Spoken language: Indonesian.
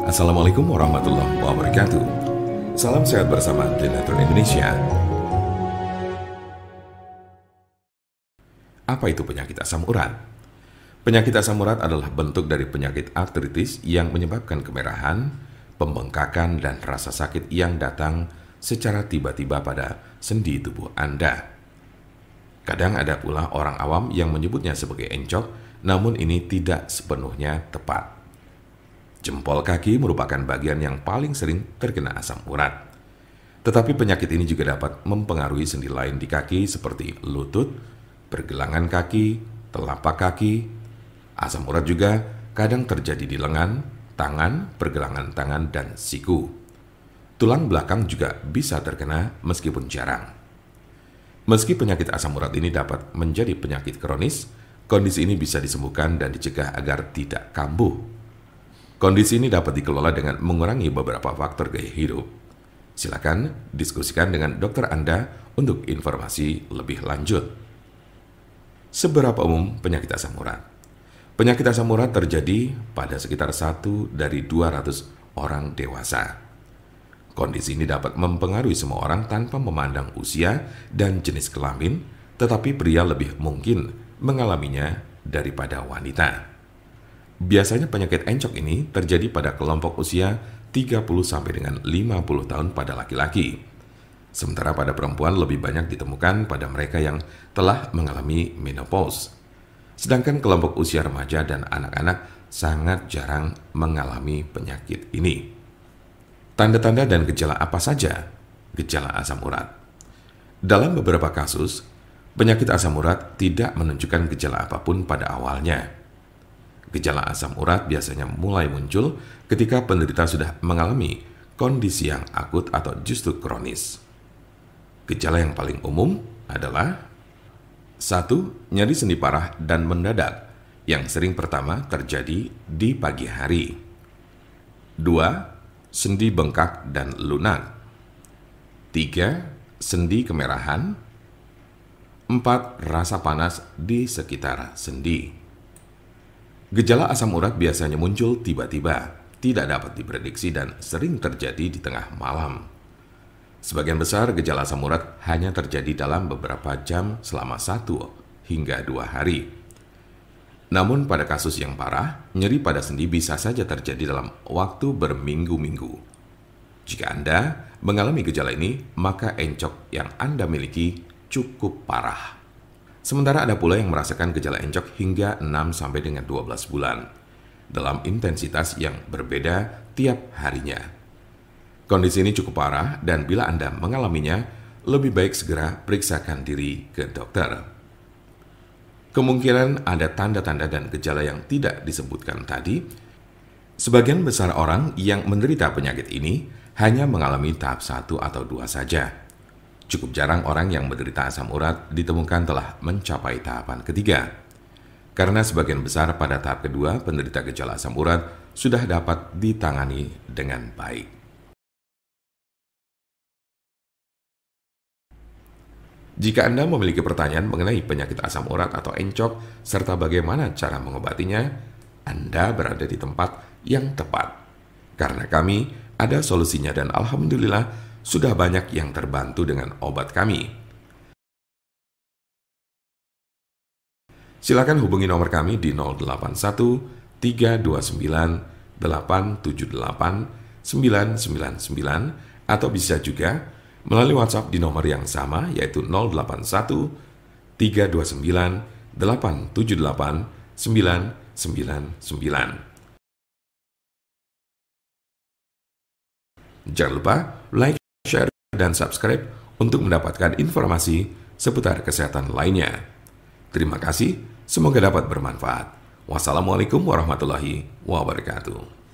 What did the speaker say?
Assalamualaikum warahmatullahi wabarakatuh. Salam sehat bersama Trinatron Indonesia. Apa itu penyakit asam urat? Penyakit asam urat adalah bentuk dari penyakit artritis yang menyebabkan kemerahan, pembengkakan, dan rasa sakit yang datang secara tiba-tiba pada sendi tubuh Anda. Kadang ada pula orang awam yang menyebutnya sebagai encok, namun ini tidak sepenuhnya tepat. Jempol kaki merupakan bagian yang paling sering terkena asam urat. Tetapi penyakit ini juga dapat mempengaruhi sendi lain di kaki seperti lutut, pergelangan kaki, telapak kaki. Asam urat juga kadang terjadi di lengan, tangan, pergelangan tangan, dan siku. Tulang belakang juga bisa terkena meskipun jarang. Meski penyakit asam urat ini dapat menjadi penyakit kronis, kondisi ini bisa disembuhkan dan dicegah agar tidak kambuh. Kondisi ini dapat dikelola dengan mengurangi beberapa faktor gaya hidup. Silakan diskusikan dengan dokter Anda untuk informasi lebih lanjut. Seberapa umum penyakit asam urat? Penyakit asam urat terjadi pada sekitar 1 dari 200 orang dewasa. Kondisi ini dapat mempengaruhi semua orang tanpa memandang usia dan jenis kelamin, tetapi pria lebih mungkin mengalaminya daripada wanita. Biasanya penyakit encok ini terjadi pada kelompok usia 30 sampai dengan 50 tahun pada laki-laki. Sementara pada perempuan lebih banyak ditemukan pada mereka yang telah mengalami menopause. Sedangkan kelompok usia remaja dan anak-anak sangat jarang mengalami penyakit ini. Tanda-tanda dan gejala apa saja gejala asam urat? Dalam beberapa kasus, penyakit asam urat tidak menunjukkan gejala apapun pada awalnya. Gejala asam urat biasanya mulai muncul ketika penderita sudah mengalami kondisi yang akut atau justru kronis. Gejala yang paling umum adalah 1. Nyeri sendi parah dan mendadak yang sering pertama terjadi di pagi hari. 2. Sendi bengkak dan lunak. 3. Sendi kemerahan. 4. Rasa panas di sekitar sendi. Gejala asam urat biasanya muncul tiba-tiba, tidak dapat diprediksi dan sering terjadi di tengah malam. Sebagian besar gejala asam urat hanya terjadi dalam beberapa jam selama 1 hingga 2 hari. Namun pada kasus yang parah, nyeri pada sendi bisa saja terjadi dalam waktu berminggu-minggu. Jika Anda mengalami gejala ini, maka encok yang Anda miliki cukup parah. Sementara ada pula yang merasakan gejala encok hingga 6 sampai dengan 12 bulan dalam intensitas yang berbeda tiap harinya. Kondisi ini cukup parah dan bila Anda mengalaminya, lebih baik segera periksakan diri ke dokter. Kemungkinan ada tanda-tanda dan gejala yang tidak disebutkan tadi. Sebagian besar orang yang menderita penyakit ini hanya mengalami tahap 1 atau 2 saja. Cukup jarang orang yang menderita asam urat ditemukan telah mencapai tahapan ketiga. Karena sebagian besar pada tahap kedua penderita gejala asam urat sudah dapat ditangani dengan baik. Jika Anda memiliki pertanyaan mengenai penyakit asam urat atau encok serta bagaimana cara mengobatinya, Anda berada di tempat yang tepat. Karena kami ada solusinya dan alhamdulillah sudah banyak yang terbantu dengan obat kami. Silakan hubungi nomor kami di 081 329 878 999 atau bisa juga melalui WhatsApp di nomor yang sama yaitu 081 329 878 999. Jangan lupa like, share, dan subscribe untuk mendapatkan informasi seputar kesehatan lainnya. Terima kasih, semoga dapat bermanfaat. Wassalamualaikum warahmatullahi wabarakatuh.